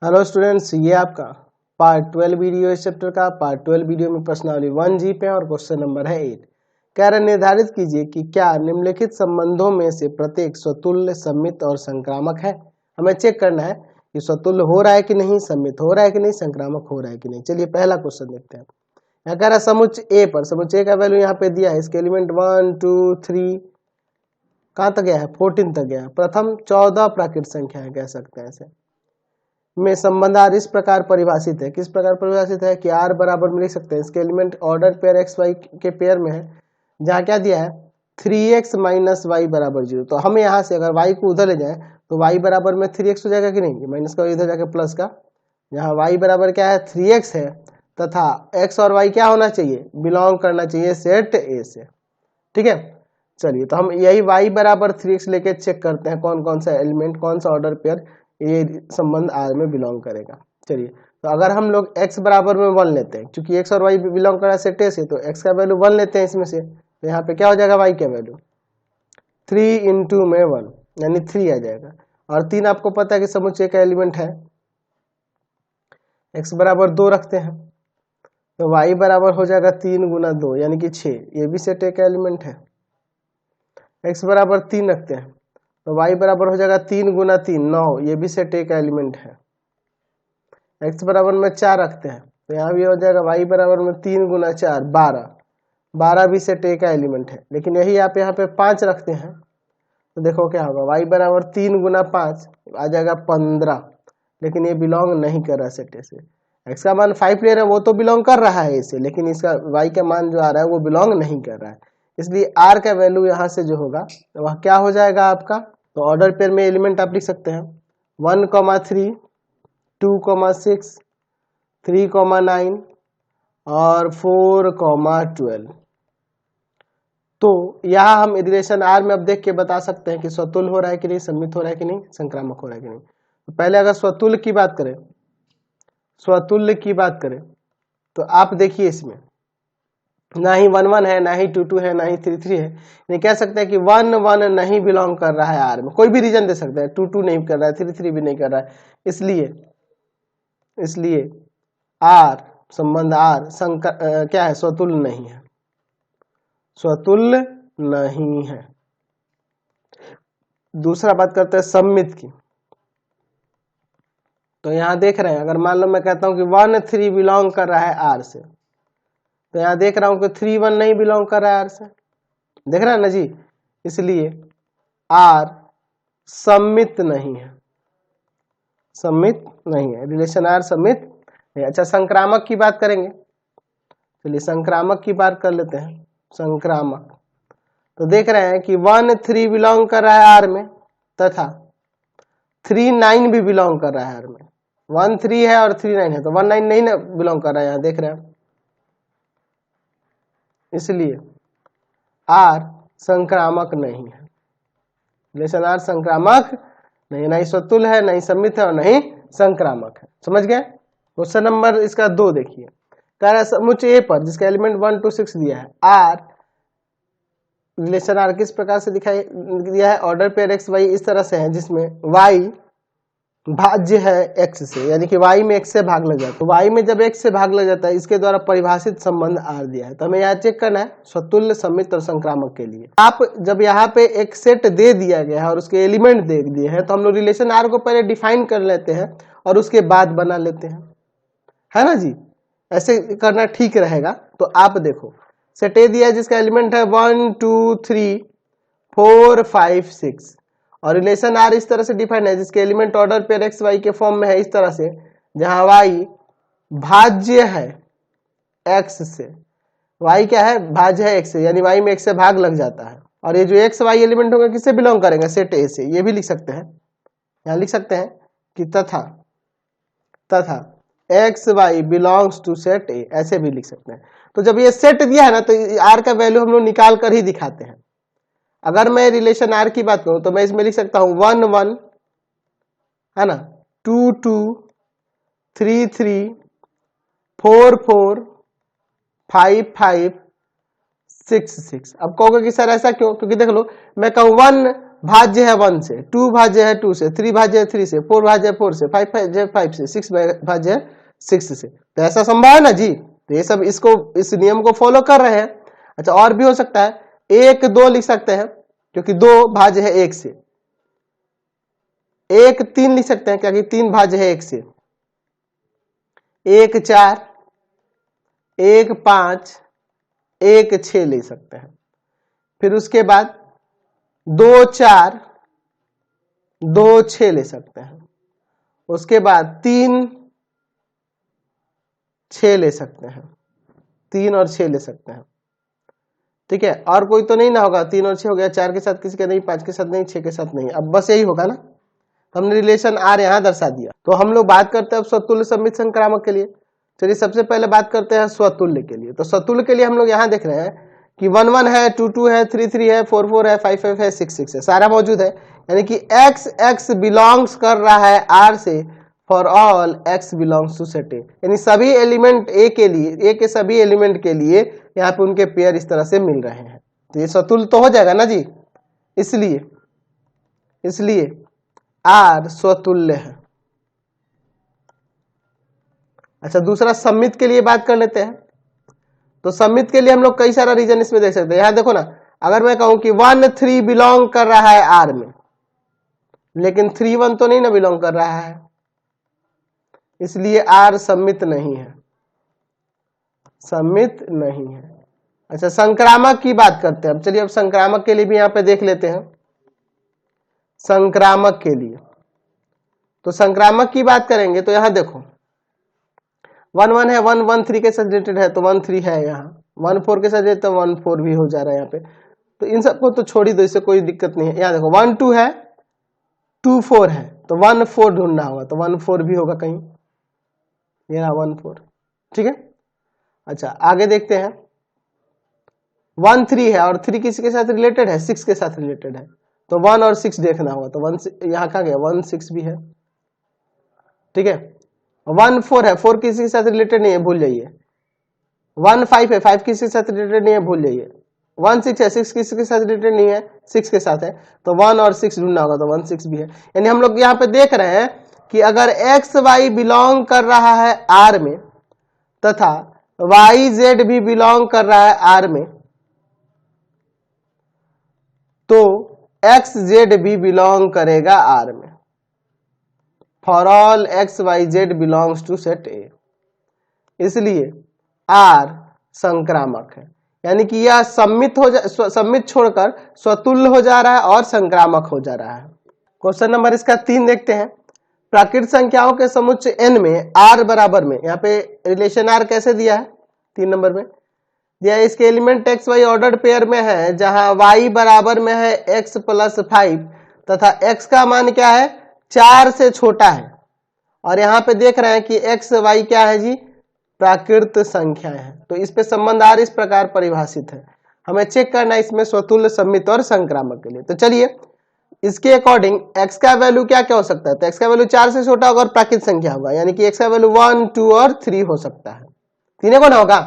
Hello students, ये आपका part 12 video इस चैप्टर का। पार्ट 12 वीडियो में प्रश्नावली 1G पे और क्वेश्चन नंबर है 8। कह रहे निर्धारित कीजिए कि क्या निम्नलिखित संबंधों में से प्रत्येक स्वतुल्य, सम्मित और संक्रामक है। हमें चेक करना है कि स्वतुल्य हो रहा है कि नहीं, सम्मित हो रहा है कि नहीं, संक्रामक हो रहा है कि नहीं। चलिए पहला क्वेश्चन देखते हैं। यहाँ कह रहा है समुच्चय ए पर, समुच्चय ए का वैल्यू यहाँ पे दिया है। इसके एलिमेंट 1 2 3 कहाँ तक गया है, 14 तक गया है। प्रथम 14 प्राकृत संख्या है, कह सकते हैं ऐसे में संबंध आर इस प्रकार परिभाषित है। किस प्रकार परिभाषित है कि आर बराबर में लिख सकते हैं। इसके element order pair x y के पेयर में है, जहाँ क्या दिया है 3x माइनस वाई बराबर 0। तो हम यहाँ से अगर y को उधर ले जाएं तो y बराबर में 3x हो जाएगा कि नहीं, माइनस का इधर जाके प्लस का। यहाँ y बराबर क्या है 3x है, तथा x और y क्या होना चाहिए, बिलोंग करना चाहिए सेट ए से। ठीक है, चलिए तो हम यही y बराबर 3x लेके चेक करते हैं कौन कौन सा एलिमेंट, कौन सा ऑर्डर पेयर ये संबंध आर में बिलोंग करेगा। चलिए तो अगर हम लोग x बराबर में 1 लेते हैं, क्योंकि x और y बिलोंग कर रहा है सेट ए से, तो x का वैल्यू 1 लेते हैं इसमें से। तो यहाँ पे क्या हो जाएगा y का वैल्यू 3 इंटू में 1 यानी 3 आ जाएगा। और 3 आपको पता है कि समुच्चय का एलिमेंट है। x बराबर 2 रखते हैं तो y बराबर हो जाएगा 3 गुना 2 यानी कि 6, ये भी सेट ए का एलिमेंट है। x बराबर 3 रखते हैं तो y बराबर हो जाएगा 3 गुना 3 9, ये भी सेट ए का एलिमेंट है। x बराबर में 4 रखते हैं तो यहाँ भी हो जाएगा y बराबर में 3 गुना 4 12, 12 भी सेट ए का एलिमेंट है। लेकिन यही आप यहाँ पे 5 रखते हैं तो देखो क्या होगा, y बराबर 3 गुना 5 आ जाएगा 15, लेकिन ये बिलोंग नहीं कर रहा है सेट ए से। x का मान 5 ले रहा है, वो तो बिलोंग कर रहा है इसे, लेकिन इसका y का मान जो आ रहा है वो बिलोंग नहीं कर रहा है। इसलिए r का वैल्यू यहाँ से जो होगा वह क्या हो जाएगा आपका, तो ऑर्डर पेयर में एलिमेंट आप लिख सकते हैं 1,3 2,6 3,9 और 4,12। तो यहाँ हम रिलेशन आर में अब देख के बता सकते हैं कि स्वतुल्य हो रहा है कि नहीं, सम्मित हो रहा है कि नहीं, संक्रामक हो रहा है कि नहीं। तो पहले अगर स्वतुल्य की बात करें, स्वतुल्य की बात करें तो आप देखिए इसमें ना ही 1 1 है, ना ही 2 2 है, ना ही 3 3 है। ये कह सकते हैं कि 1 1 नहीं बिलोंग कर रहा है आर में। कोई भी रीजन दे सकते हैं, 2 2 नहीं कर रहा है, 3 3 भी नहीं कर रहा है। इसलिए आर, संबंध आर क्या है, स्वतुल्य नहीं है, स्वतुल्य नहीं है। दूसरा बात करते हैं सम्मित की। तो यहाँ देख रहे हैं, अगर मान लो मैं कहता हूं कि 1 3 बिलोंग कर रहा है आर से, तो यहाँ देख रहा हूं कि 3 1 नहीं बिलोंग कर रहा है आर से, देख रहा है ना जी। इसलिए आर सम्मित नहीं है, सम्मित नहीं है, रिलेशन आर सम्मित नहीं। अच्छा, संक्रामक की बात करेंगे। चलिए संक्रामक की बात कर लेते हैं। संक्रामक तो देख रहे हैं कि 1 3 बिलोंग कर रहा है आर में, तथा 3 9 भी बिलोंग कर रहा है आर में। 1 3 है और 3 9 है, तो 1 9 नहीं ना बिलोंग कर रहा है, यहाँ देख रहे हैं। इसलिए आर संक्रामक नहीं है, रिलेशन आर संक्रामक नहीं, ना ही स्वतुल्य है, ना ही सम्मित है और ना ही संक्रामक है। समझ गए। क्वेश्चन नंबर इसका 2 देखिए, कह रहा है समुच्चय ए पर जिसका एलिमेंट 1 2 6 दिया है, आर रिलेशन आर किस प्रकार से दिखाई दिया है, ऑर्डर पेयर एक्स वाई इस तरह से है जिसमें वाई भाज्य है x से, यानी कि y में x से भाग लग जाता है। तो y में जब x से भाग लग जाता है, इसके द्वारा परिभाषित संबंध आर दिया है। तो हमें यहाँ चेक करना है स्वतुल्य, सम्मित और संक्रामक के लिए। आप जब यहाँ पे एक सेट दे दिया गया है और उसके एलिमेंट दे दिए हैं, तो हम लोग रिलेशन आर को पहले डिफाइन कर लेते हैं और उसके बाद बना लेते हैं, है ना जी। ऐसे करना ठीक रहेगा। तो आप देखो सेट ए दिया है जिसका एलिमेंट है 1 2 3 4 5 6, और रिलेशन आर इस तरह से डिफाइन है जिसके element order pair x y के फॉर्म में है इस तरह से, जहां वाई भाज्य है एक्स से। वाई क्या है, भाज्य है एक्स से, यानी वाई में एक्स से भाग लग जाता है। और ये जो एक्स वाई एलिमेंट होगा किससे बिलोंग करेंगे, सेट ए से। ये भी लिख सकते हैं, यहां लिख सकते हैं कि तथा x Y belongs to set A, ऐसे भी लिख सकते हैं। तो जब ये सेट दिया है ना, तो आर का वैल्यू हम लोग निकाल कर ही दिखाते हैं। अगर मैं रिलेशन आर की बात करूं तो मैं इसमें लिख सकता हूं 1 1 है ना, 2 2 3 3 4 4 5 5 6 6। अब कहोगे कि सर ऐसा क्यों, क्योंकि देख लो मैं कहूं 1 भाज्य है 1 से, 2 भाज्य है 2 से, 3 भाज्य है 3 से, 4 भाज्य है 4 से, 5 भाज्य है 5 से, 6 भाज्य है 6 से। तो ऐसा संभव है ना जी। तो ये सब इस नियम को फॉलो कर रहे हैं। अच्छा, और भी हो सकता है, 1 2 लिख सकते हैं क्योंकि 2 भाज्य है 1 से, 1 3 लिख सकते हैं क्योंकि 3 भाज्य है 1 से, 1 4, 1 5, 1 6 ले सकते हैं। फिर उसके बाद 2 4, 2 6 ले सकते हैं। उसके बाद 3 6 ले सकते हैं, 3 और 6 ले सकते हैं। ठीक है, और कोई तो नहीं ना होगा, 3 और 6 हो गया, 4 के साथ किसी का नहीं, 5 के साथ नहीं, 6 के साथ नहीं, अब बस यही होगा ना। तो हमने रिलेशन आर यहां दर्शा दिया। तो हम लोग बात करते हैं अब स्वतुल्य सममित संक्रामक के लिए। चलिए सबसे पहले बात करते हैं स्वतुल्य के लिए। तो स्वतुल्य के लिए हम लोग यहाँ देख रहे हैं कि 1 1 है, 2 2 है, 3 3 है, 4 4 है, 5 5 है, 6 6 है, सारा मौजूद है। यानी कि x x बिलोंग्स कर रहा है R से for all x belongs to set A. यानी सभी एलिमेंट ए के लिए, ए के सभी एलिमेंट के लिए यहाँ पे उनके पेयर इस तरह से मिल रहे हैं। तो ये स्वतुल्य तो हो जाएगा ना जी। इसलिए R स्वतुल्य है। अच्छा, दूसरा सममित के लिए बात कर लेते हैं। तो सममित के लिए हम लोग कई सारा रीजन इसमें देख सकते हैं। यहां देखो ना, अगर मैं कहूं कि 1 3 बिलोंग कर रहा है R में, लेकिन 3 1 तो नहीं ना बिलोंग कर रहा है, इसलिए R सममित नहीं है, सममित नहीं है। अच्छा, संक्रामक की बात करते हैं। अब चलिए अब संक्रामक के लिए भी यहां पे देख लेते हैं। संक्रामक के लिए तो संक्रामक की बात करेंगे तो यहां देखो 1 1 है, 1 1 3 के साथ रिलेटेड है तो 1 3 है, यहाँ 1 4 के साथ रिलेटेड तो 1 4 भी हो जा रहा है यहाँ पे। तो इन सबको तो छोड़ ही दो, इससे कोई दिक्कत नहीं है। यहाँ देखो 1 2 है, 2 4 है, तो 1 4 ढूंढना होगा, तो 1 4 भी होगा कहीं, ये रहा 1 4। ठीक है। अच्छा, आगे देखते हैं। 1 3 है और 3 किसी के साथ रिलेटेड है, 6 के साथ रिलेटेड है, तो 1 और 6 देखना होगा, तो 1 यहाँ कहाँ गया, 1 6 भी है। ठीक है। 1 4 है, 4 किसी के साथ रिलेटेड नहीं है, भूल जाइए। 1 5 है, 5 किसी के साथ रिलेटेड नहीं है, भूल जाइए। 1 6 है, 6 किसी के साथ रिलेटेड नहीं है, 6 के साथ है, तो 1 और 6 ढूंढना होगा, तो 1 6 भी है। यानी हम लोग यहाँ पे देख रहे हैं कि अगर x y बिलोंग कर रहा है R में तथा y z भी बिलोंग कर रहा है R में, तो x z भी बिलोंग करेगा R में। For all x y z belongs to set A। इसलिए R संक्रामक है, यानी कि यह सम्मित छोड़कर स्वतुल्य हो जा रहा है और संक्रामक हो जा रहा है। क्वेश्चन नंबर इसका 3 देखते हैं। प्राकृत संख्याओं के समुच्चय n में r बराबर में, यहाँ पे रिलेशन r कैसे दिया है 3 नंबर में दिया है, इसके element x y ordered pair में है, जहां y बराबर में है x प्लस 5 तथा x का मान क्या है, 4 से छोटा है। और यहाँ पे देख रहे हैं कि x y क्या है जी, प्राकृत संख्या है। तो इस पे संबंध r इस प्रकार परिभाषित है। हमें चेक करना है इसमें स्वतुल्य, सम्मित और संक्रामक के लिए। तो चलिए इसके अकॉर्डिंग x का वैल्यू क्या क्या हो सकता है, तो x का वैल्यू 4 से छोटा होगा और प्राकृत संख्या होगा, यानी कि x का वैल्यू 1 2 और 3 हो सकता है। तीनों को ना होगा,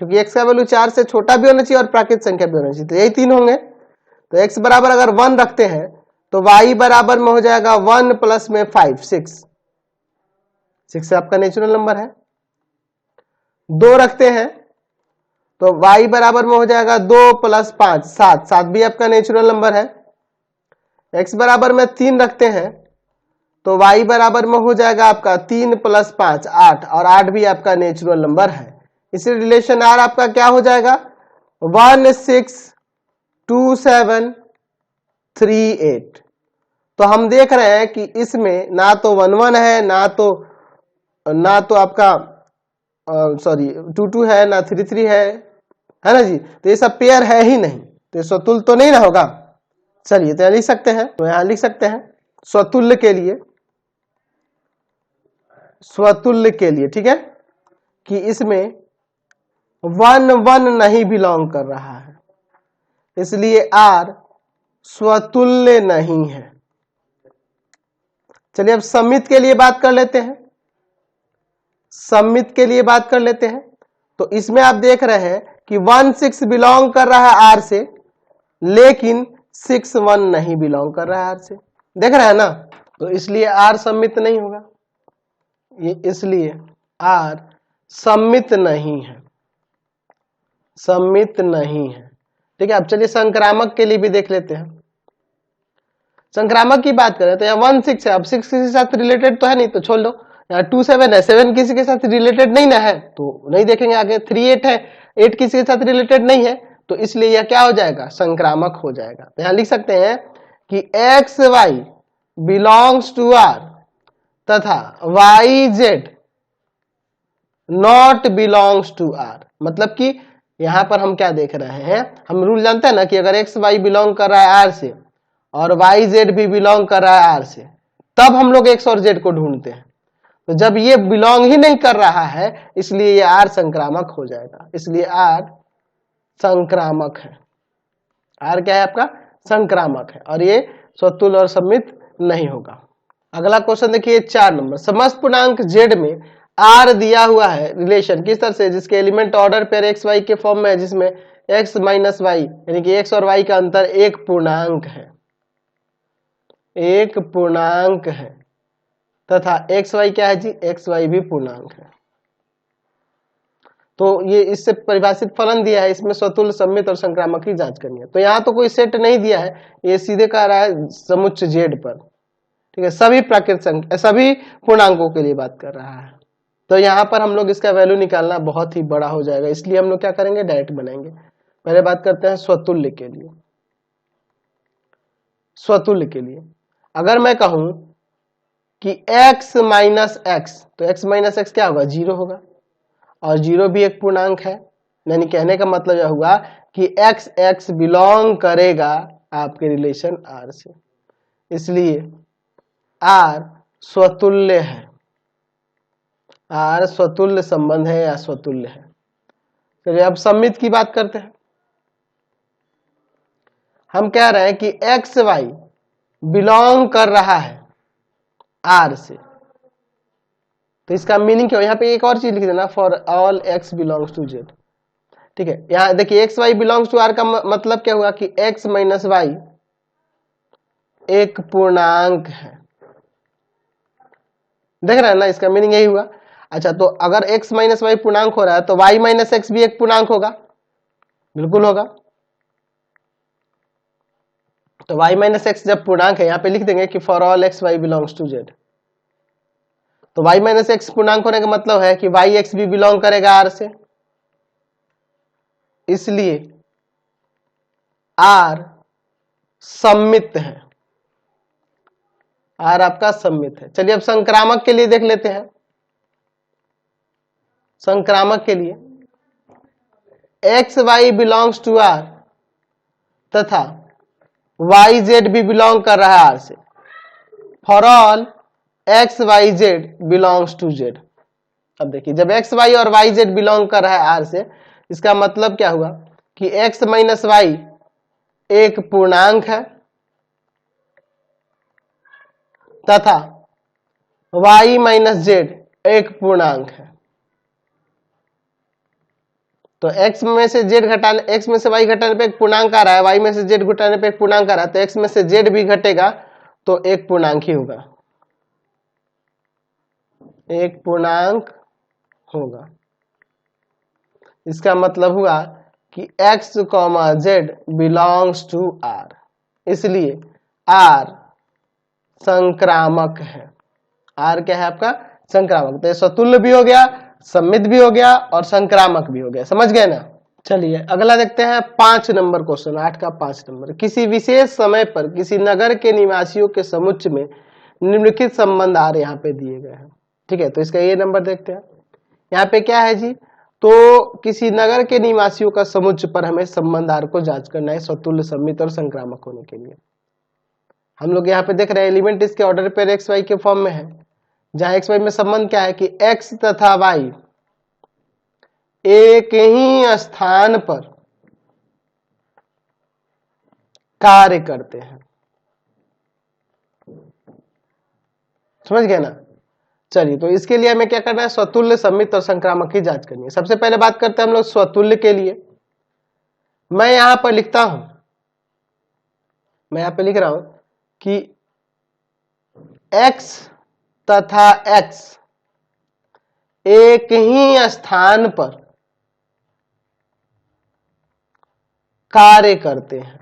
क्योंकि x का वैल्यू 4 से छोटा भी होना चाहिए और प्राकृत संख्या भी होना चाहिए, तो यही 3 होंगे। तो x बराबर अगर 1 रखते हैं तो y बराबर में हो जाएगा 1 प्लस में 5 6 आपका नेचुरल नंबर है। 2 रखते हैं तो y बराबर में हो जाएगा 2 प्लस 5 7 भी आपका नेचुरल नंबर है। x बराबर में 3 रखते हैं तो y बराबर में हो जाएगा आपका 3 प्लस 5 8, और 8 भी आपका नेचुरल नंबर है। इसी रिलेशन r आपका क्या हो जाएगा, 1 6 2 7 3 8। तो हम देख रहे हैं कि इसमें ना तो 1 1 है, ना तो आपका सॉरी 2 2 है, ना 3 3 है ना जी। तो ये सब पेयर है ही नहीं, तो स्वतुल्य तो नहीं ना होगा। चलिए तो यहां लिख सकते हैं, तो यहां लिख सकते हैं स्वतुल्य के लिए, स्वतुल्य के लिए, ठीक है, कि इसमें 1 1 नहीं बिलोंग कर रहा है, इसलिए R स्वतुल्य नहीं है। चलिए अब सम्मित के लिए बात कर लेते हैं। सम्मित के लिए बात कर लेते हैं। तो इसमें आप देख रहे हैं कि 1 6 बिलोंग कर रहा है R से, लेकिन 6 1 नहीं बिलोंग कर रहा है R से, देख रहे हैं ना, तो इसलिए R सम्मित नहीं होगा, ये इसलिए R सम्मित नहीं है, सम्मित नहीं है। ठीक है, अब चलिए संक्रामक के लिए भी देख लेते हैं। संक्रामक की बात करें तो यहाँ 1 6 है, अब 6 किसी के साथ रिलेटेड तो है नहीं, तो छोड़ दो। यहाँ 2 7 है, 7 किसी के साथ रिलेटेड नहीं ना है, तो नहीं देखेंगे आगे। 3 8 है, 8 किसी के साथ रिलेटेड नहीं है, तो इसलिए यह क्या हो जाएगा, संक्रामक हो जाएगा। तो यहाँ लिख सकते हैं कि x Y belongs to R तथा Y Z not belongs to R. मतलब कि यहां पर हम क्या देख रहे हैं, हम रूल जानते हैं ना कि अगर एक्स वाई बिलोंग कर रहा है आर से और वाई जेड भी बिलोंग कर रहा है आर से, तब हम लोग एक्स और जेड को ढूंढते हैं। तो जब ये बिलोंग ही नहीं कर रहा है, इसलिए ये आर संक्रामक हो जाएगा, इसलिए आर संक्रामक है। आर क्या है आपका, संक्रामक है, और ये स्वतुल्य और सम्मित नहीं होगा। अगला क्वेश्चन देखिए 4 नंबर, समस्त पूर्णांक जेड में आर दिया हुआ है रिलेशन किस तरह से, जिसके element order pair x y के फॉर्म में है, जिसमें एक्स माइनस वाई यानी कि एक्स और वाई का अंतर एक पूर्णांक है, एक पूर्णांक है, तथा एक्स वाई क्या है जी, एक्स वाई भी पूर्णांक है। तो ये इससे परिभाषित फलन दिया है, इसमें स्वतुल्य सम्मित और संक्रामक की जांच करनी है। तो यहाँ तो कोई सेट नहीं दिया है, ये सीधे कह रहा है समुच्चय जेड पर। ठीक है, सभी प्राकृत संख्या, सभी पूर्णांकों के लिए बात कर रहा है। तो यहाँ पर हम लोग इसका वैल्यू निकालना बहुत ही बड़ा हो जाएगा, इसलिए हम लोग क्या करेंगे, डायरेक्ट बनाएंगे। पहले बात करते हैं स्वतुल्य के लिए। स्वतुल्य के लिए अगर मैं कहूं कि x माइनस एक्स, तो x माइनस एक्स क्या होगा, 0 होगा, और 0 भी एक पूर्णांक है। यानी कहने का मतलब यह हुआ कि x बिलोंग करेगा आपके रिलेशन r से, इसलिए r स्वतुल्य है, r स्वतुल्य संबंध है या स्वतुल्य है। चलिए अब सम्मित की बात करते हैं। हम कह रहे हैं कि एक्स वाई बिलोंग कर रहा है आर से, तो इसका मीनिंग क्या हो, यहाँ पे एक और चीज लिख देना, for all x belongs to Z. ठीक है, यहाँ देखिए x Y belongs to R का मतलब क्या हुआ कि एक्स माइनस वाई एक पूर्णांक है, देख रहे हैं ना, इसका मीनिंग यही हुआ। अच्छा, तो अगर x माइनस वाई पूर्णांक हो रहा है तो y माइनस एक्स भी एक पूर्णांक होगा, बिल्कुल होगा। तो y माइनस एक्स जब पूर्णांक है, यहां पे लिख देंगे कि for all x Y belongs to Z. तो y माइनस एक्स पूर्णांक होने का मतलब है कि वाई एक्स भी बिलोंग करेगा r से, इसलिए r सम्मित है, r आपका सम्मित है। चलिए अब संक्रामक के लिए देख लेते हैं। संक्रामक के लिए x Y belongs to R तथा वाई जेड भी बिलोंग कर रहा है आर से, for all x Y Z belongs to Z. अब देखिए जब एक्स वाई और वाई जेड बिलोंग कर रहा है आर से, इसका मतलब क्या हुआ कि एक्स माइनस वाई एक पूर्णांक है तथा वाई माइनस जेड एक पूर्णांक है। तो x में से z घटाने, x में से y घटाने पे एक पूर्णांक आ रहा है, y में से z घटाने पे एक पूर्णांक आ रहा है, तो x में से z भी घटेगा तो एक पूर्णांक ही होगा, एक पूर्णांक होगा। इसका मतलब हुआ कि x, z belongs to r, इसलिए r संक्रामक है। r क्या है आपका, संक्रामक। तो ये स्वतुल्य भी हो गया, सम्मित भी हो गया और संक्रामक भी हो गया, समझ गए ना। चलिए अगला देखते हैं 5 नंबर क्वेश्चन, 8 का 5 नंबर। किसी विशेष समय पर किसी नगर के निवासियों के समुच्चय में निम्नलिखित संबंध आर यहाँ पे दिए गए हैं। ठीक है, तो इसका ये नंबर देखते हैं। यहाँ पे क्या है जी, तो किसी नगर के निवासियों का समुच्चय पर हमें संबंध आर को जांच करना है स्वतुल्य, सम्मित और संक्रामक होने के लिए। हम लोग यहाँ पे देख रहे हैं एलिमेंट इसके ऑर्डर पर एक्स वाई के फॉर्म में है, जहां एक्स वाई में संबंध क्या है कि एक्स तथा वाई एक ही स्थान पर कार्य करते हैं, समझ गए ना। चलिए तो इसके लिए हमें क्या करना है, स्वतुल्य, सम्मित और संक्रामक की जांच करनी है। सबसे पहले बात करते हैं हम लोग स्वतुल्य के लिए। मैं यहां पर लिखता हूं मैं यहाँ पे लिख रहा हूं कि x तथा x एक ही स्थान पर कार्य करते हैं।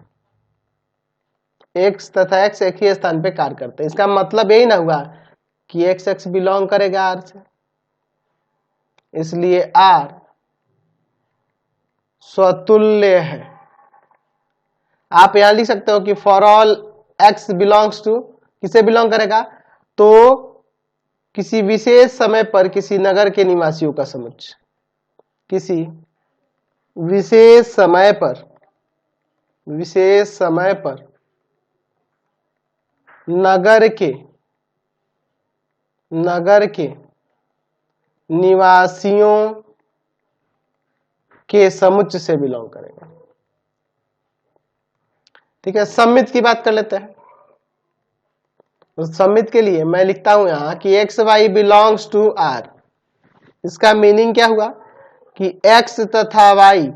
x तथा x एक ही स्थान पे कार्य करते हैं। इसका मतलब यही ना हुआ कि x बिलोंग करेगा r से, इसलिए r स्वतुल्य है। आप यहां लिख सकते हो कि for all x belongs to, किसे बिलोंग करेगा, तो किसी विशेष समय पर किसी नगर के निवासियों का समुच्चय, किसी विशेष समय पर नगर के निवासियों के समुच्चय से बिलोंग करेगा। ठीक है, सम्मित की बात कर लेते हैं। तो सम्मित के लिए मैं लिखता हूं यहां कि x Y belongs to R. इसका मीनिंग क्या हुआ कि एक्स तथा वाई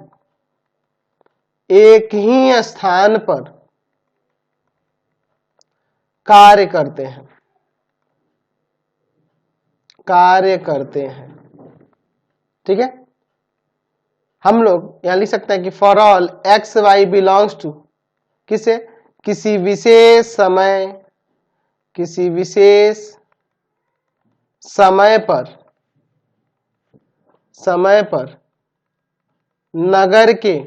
एक ही स्थान पर कार्य करते हैं। ठीक है, हम लोग यहां लिख सकते हैं कि for all x Y belongs to, किसे, किसी विशेष समय पर नगर के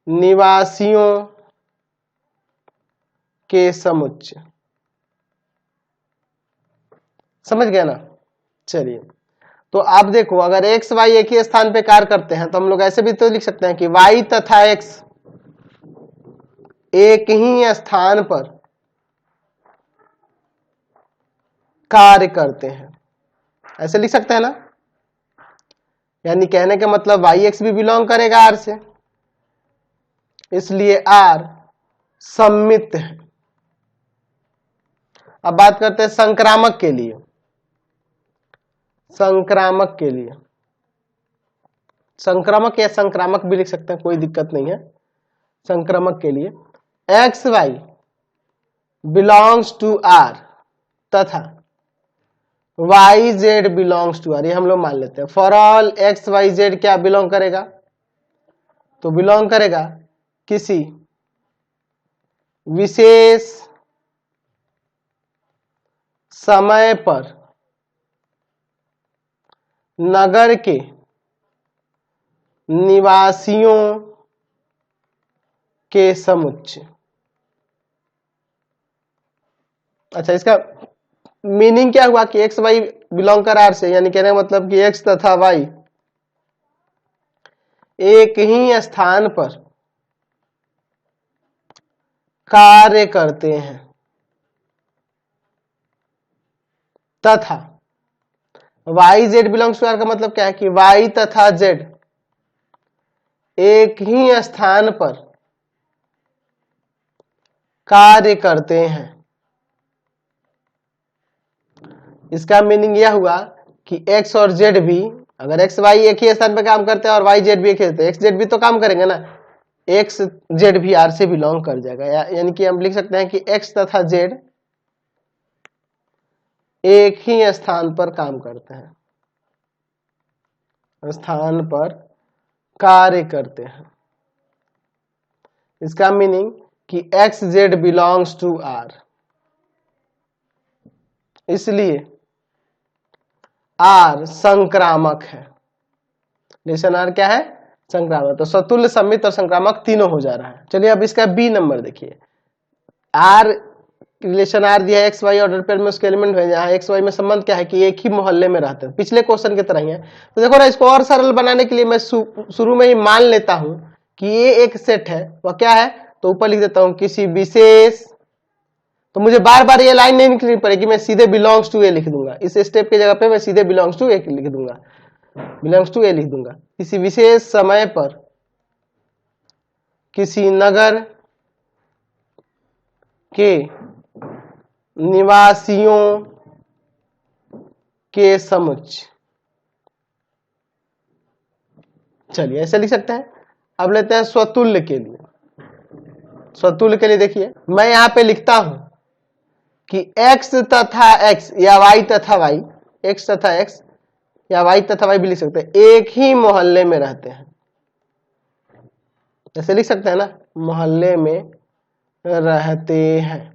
निवासियों के समुच्चय। समझ गया ना। चलिए, तो आप देखो, अगर एक्स वाई एक ही स्थान पे कार्य करते हैं तो हम लोग ऐसे भी तो लिख सकते हैं कि वाई तथा एक्स एक ही स्थान पर कार्य करते हैं, ऐसे लिख सकते हैं ना। यानी कहने का मतलब वाई एक्स भी बिलोंग करेगा आर से, इसलिए आर सम्मित है। अब बात करते हैं संक्रामक के लिए। संक्रामक या संक्रामक भी लिख सकते हैं, कोई दिक्कत नहीं है। संक्रामक के लिए x Y belongs to R तथा Y Z belongs to R, ये हम लोग मान लेते हैं। For all x Y Z क्या बिलोंग करेगा, तो बिलोंग करेगा किसी विशेष समय पर नगर के निवासियों के समुच्चय। अच्छा, इसका मीनिंग क्या हुआ कि एक्स वाई बिलोंग कर आर से, यानी कहने का मतलब कि एक्स तथा वाई एक ही स्थान पर कार्य करते हैं तथा Y Z belongs to R का मतलब क्या है कि वाई तथा जेड एक ही स्थान पर कार्य करते हैं। इसका मीनिंग यह हुआ कि एक्स और जेड भी, अगर एक्स वाई एक ही स्थान पर काम करते हैं और वाई जेड भी एक ही, तो एक्स जेड भी तो काम करेंगे ना, एक्स जेड भी आर से बिलोंग कर जाएगा। यानी कि हम लिख सकते हैं कि एक्स तथा जेड एक ही स्थान पर काम करते हैं, स्थान पर कार्य करते हैं। इसका मीनिंग कि x z belongs to R, इसलिए आर संक्रामक है। रिलेशन आर क्या है, संक्रामक। तो सतुल्य, सम्मित और संक्रामक तीनों हो जा रहा है। चलिए अब इसका बी नंबर देखिए। आर रिलेशन आर दिया है एक्स वाई ऑर्डर पेयर में, उसके एलिमेंट है, यहाँ एक्स वाई में संबंध क्या है कि एक ही मोहल्ले में रहते हैं, पिछले क्वेश्चन की तरह ही है। तो देखो ना, इसको और सरल बनाने के लिए मैं शुरू में ही मान लेता हूं कि ये एक सेट है। वह क्या है, तो ऊपर लिख देता हूं किसी विशेष, तो मुझे बार बार ये लाइन नहीं लिखनी पड़ेगी, मैं सीधे बिलोंग्स टू ए लिख दूंगा। इस स्टेप की जगह पे मैं सीधे बिलोंग्स टू ए लिख दूंगा, बिलोंग्स टू ए लिख दूंगा। किसी विशेष समय पर किसी नगर के निवासियों के समुच्चय। चलिए ऐसे लिख सकते हैं। अब लेते हैं स्वतुल्य के लिए। स्वतुल्य के लिए देखिए, मैं यहां पे लिखता हूं कि x तथा x या y तथा y, x तथा x या y तथा y भी लिख सकते हैं, एक ही मोहल्ले में रहते हैं। ऐसे लिख सकते हैं ना, मोहल्ले में रहते हैं।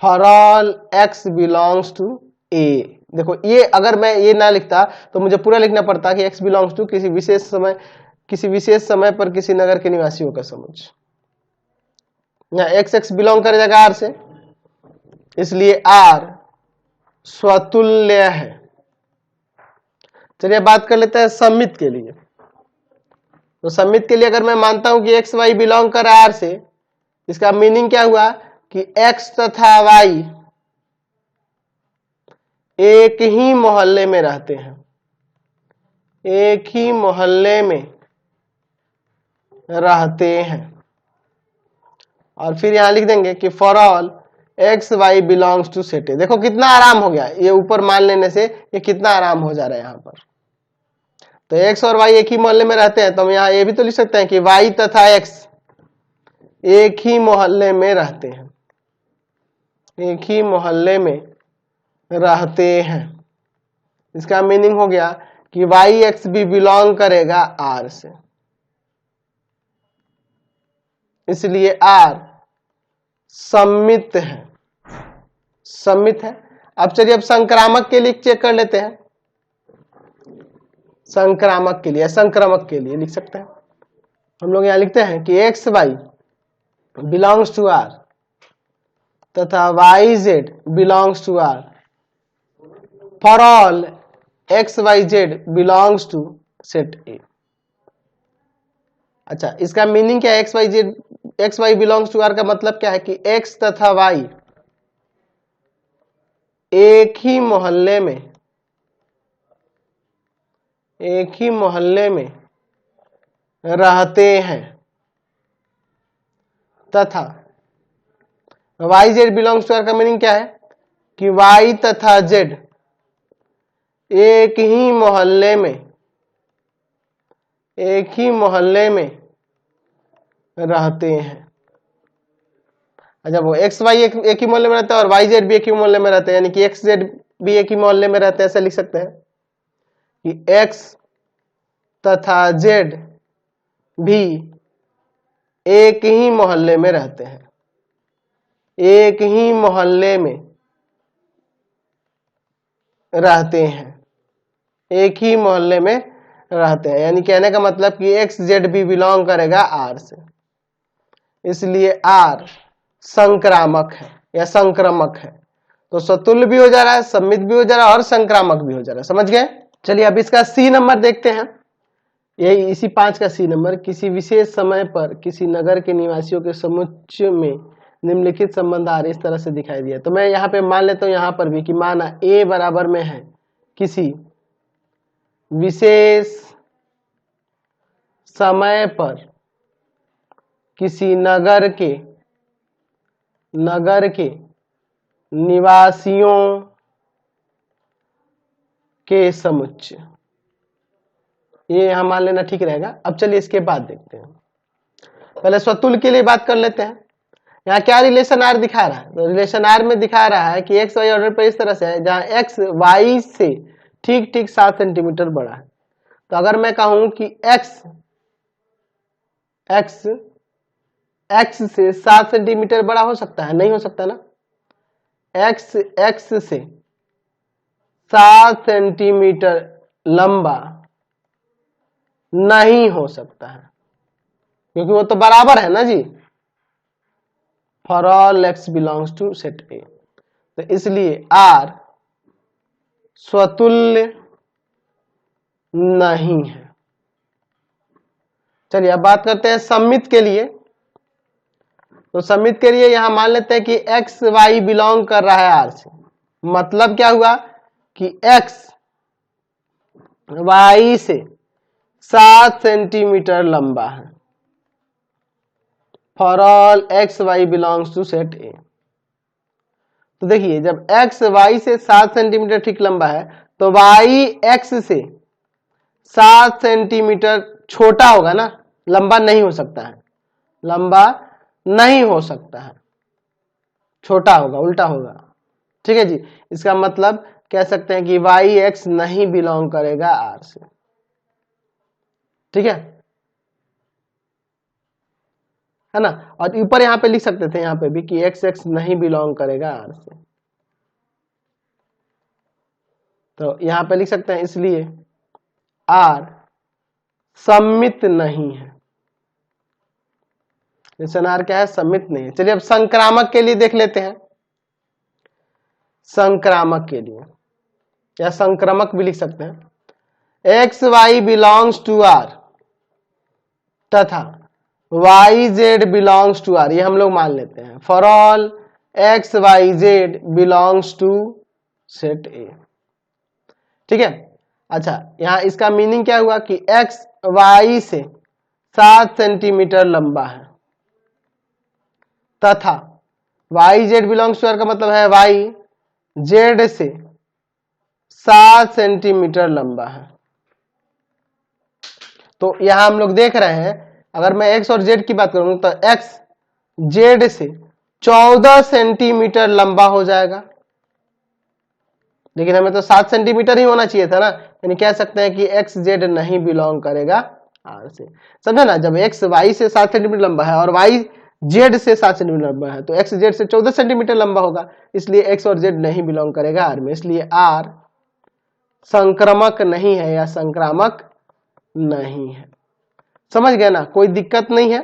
For all x belongs to a। देखो ये अगर मैं ये ना लिखता तो मुझे पूरा लिखना पड़ता कि x बिलोंग्स टू किसी विशेष समय पर किसी नगर के निवासियों का समुच्चय। यहाँ x बिलोंग कर जाएगा r से, इसलिए r स्वतुल्य है। चलिए बात कर लेते हैं सम्मित के लिए। तो सम्मित के लिए अगर मैं मानता हूं कि x y बिलोंग कर r से, इसका मीनिंग क्या हुआ कि x तथा y एक ही मोहल्ले में रहते हैं, एक ही मोहल्ले में रहते हैं। और फिर यहां लिख देंगे कि for all x Y belongs to set A. देखो कितना आराम हो गया, ये ऊपर मान लेने से ये कितना आराम हो जा रहा है यहां पर। तो एक्स और वाई एक ही मोहल्ले में रहते हैं, तो हम यहां ये भी तो लिख सकते हैं कि वाई तथा एक्स एक ही मोहल्ले में रहते हैं, एक ही मोहल्ले में रहते हैं। इसका मीनिंग हो गया कि वाई एक्स भी बिलोंग करेगा आर से, इसलिए आर सम्मित है, सम्मित है। अब चलिए अब संक्रामक के लिए चेक कर लेते हैं। संक्रामक के लिए, संक्रामक के लिए लिख सकते हैं हम लोग। यहां लिखते हैं कि x Y belongs to R तथा Y Z belongs to R for all x Y Z belongs to set A. अच्छा, इसका मीनिंग क्या है? X Y Z, X Y belongs to R का मतलब क्या है कि एक्स तथा वाई एक ही मोहल्ले में, एक ही मोहल्ले में रहते हैं तथा Y Z belongs to R का मीनिंग क्या है कि वाई तथा जेड एक ही मोहल्ले में, एक ही मोहल्ले में रहते हैं। अच्छा, वो एक्स वाई एक ही मोहल्ले में रहता है और वाई जेड भी एक ही मोहल्ले में रहते हैं, यानी कि एक्स जेड भी एक ही मोहल्ले में रहते हैं। ऐसा लिख सकते हैं कि एक्स तथा जेड भी एक ही मोहल्ले में रहते हैं, एक ही मोहल्ले में रहते हैं, एक ही मोहल्ले में रहते हैं। यानी कहने का मतलब कि एक्स जेड भी बिलोंग करेगा आर से, इसलिए आर संक्रामक है या संक्रमक है। तो स्वतुल्य भी हो जा रहा है, सम्मित भी हो जा रहा है और संक्रामक भी हो जा रहा है। समझ गए? चलिए अब इसका सी नंबर देखते हैं। यही इसी 5 का सी नंबर, किसी विशेष समय पर किसी नगर के निवासियों के समुच्चय में निम्नलिखित संबंध आ रहे इस तरह से दिखाई दिया। तो मैं यहाँ पे मान लेता हूँ यहाँ पर भी कि माना ए बराबर में है किसी विशेष समय पर किसी नगर के निवासियों के समुच्चय। ये यहां मान लेना ठीक रहेगा। अब चलिए इसके बाद देखते हैं। पहले स्वतुल्य के लिए बात कर लेते हैं। यहाँ क्या रिलेशन आर दिखा रहा है? तो रिलेशन आर में दिखा रहा है कि एक्स वाई ऑर्डर पर इस तरह से है जहां एक्स वाई से ठीक ठीक 7 सेंटीमीटर बड़ा है। तो अगर मैं कहूं कि एक्स से 7 सेंटीमीटर बड़ा हो सकता है? नहीं हो सकता ना। एक्स से 7 सेंटीमीटर लंबा नहीं हो सकता है, क्योंकि वो तो बराबर है ना जी। For all x belongs to set A, तो इसलिए आर स्वतुल्य नहीं है। चलिए अब बात करते हैं सम्मित के लिए। तो सम्मित के लिए यहां मान लेते हैं कि एक्स वाई बिलोंग कर रहा है आर से। मतलब क्या हुआ कि एक्स वाई से 7 सेंटीमीटर लंबा है। For all x Y belongs to set A. तो देखिए, जब एक्स वाई से 7 सेंटीमीटर ठीक लंबा है तो वाई एक्स से 7 सेंटीमीटर छोटा होगा ना, लंबा नहीं हो सकता है। लंबा नहीं हो सकता है, छोटा होगा, उल्टा होगा। ठीक है जी, इसका मतलब कह सकते हैं कि वाई एक्स नहीं बिलोंग करेगा आर से। ठीक है ना। और ऊपर यहाँ पे लिख सकते थे, यहाँ पे भी कि एक्स एक्स नहीं बिलोंग करेगा आर से, तो यहाँ पे लिख सकते हैं इसलिए आर सममित नहीं है। जैसे आर क्या है, सममित नहीं है। चलिए अब संक्रामक के लिए देख लेते हैं। संक्रामक के लिए या संक्रमक भी लिख सकते हैं। X Y belongs to R तथा Y Z belongs to R, ये हम लोग मान लेते हैं। For all x Y Z belongs to set A. ठीक है। अच्छा, यहां इसका मीनिंग क्या हुआ कि एक्स वाई से 7 सेंटीमीटर लंबा है तथा Y Z belongs to R का मतलब है वाई जेड से 7 सेंटीमीटर लंबा है। तो यहां हम लोग देख रहे हैं, अगर मैं एक्स और जेड की बात करूं तो एक्स जेड से 14 सेंटीमीटर लंबा हो जाएगा, लेकिन हमें तो 7 सेंटीमीटर ही होना चाहिए था ना। यानी कह सकते हैं कि एक्स जेड नहीं बिलोंग करेगा आर से। समझे ना, जब एक्स वाई से 7 सेंटीमीटर लंबा है और वाई जेड से 7 सेंटीमीटर लंबा है तो एक्स जेड से 14 सेंटीमीटर लंबा होगा, इसलिए एक्स और जेड नहीं बिलोंग करेगा आर में। इसलिए आर संक्रमक नहीं है या संक्रामक नहीं है। समझ गए ना, कोई दिक्कत नहीं है।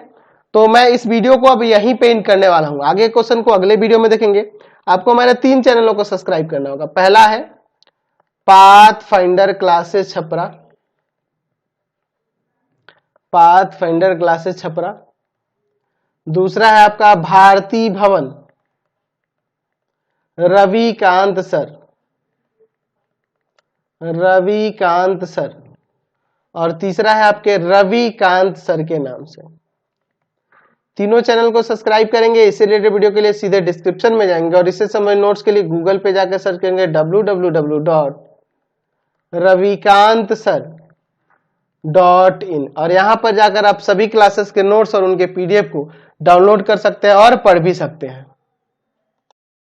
तो मैं इस वीडियो को अब यहीं पे एंड करने वाला हूं, आगे क्वेश्चन को अगले वीडियो में देखेंगे। आपको मेरे 3 चैनलों को सब्सक्राइब करना होगा। पहला है path finder classes Chhapra, path finder classes Chhapra. दूसरा है आपका भारती भवन रविकांत सर, रविकांत सर। और तीसरा है आपके रविकांत सर के नाम से। तीनों चैनल को सब्सक्राइब करेंगे। इससे रिलेटेड वीडियो के लिए सीधे डिस्क्रिप्शन में जाएंगे और इससे संबंधित नोट्स के लिए गूगल पे जाकर सर्च करेंगे www.ravikantsir.in और यहां पर जाकर आप सभी क्लासेस के नोट्स और उनके पीडीएफ को डाउनलोड कर सकते हैं और पढ़ भी सकते हैं।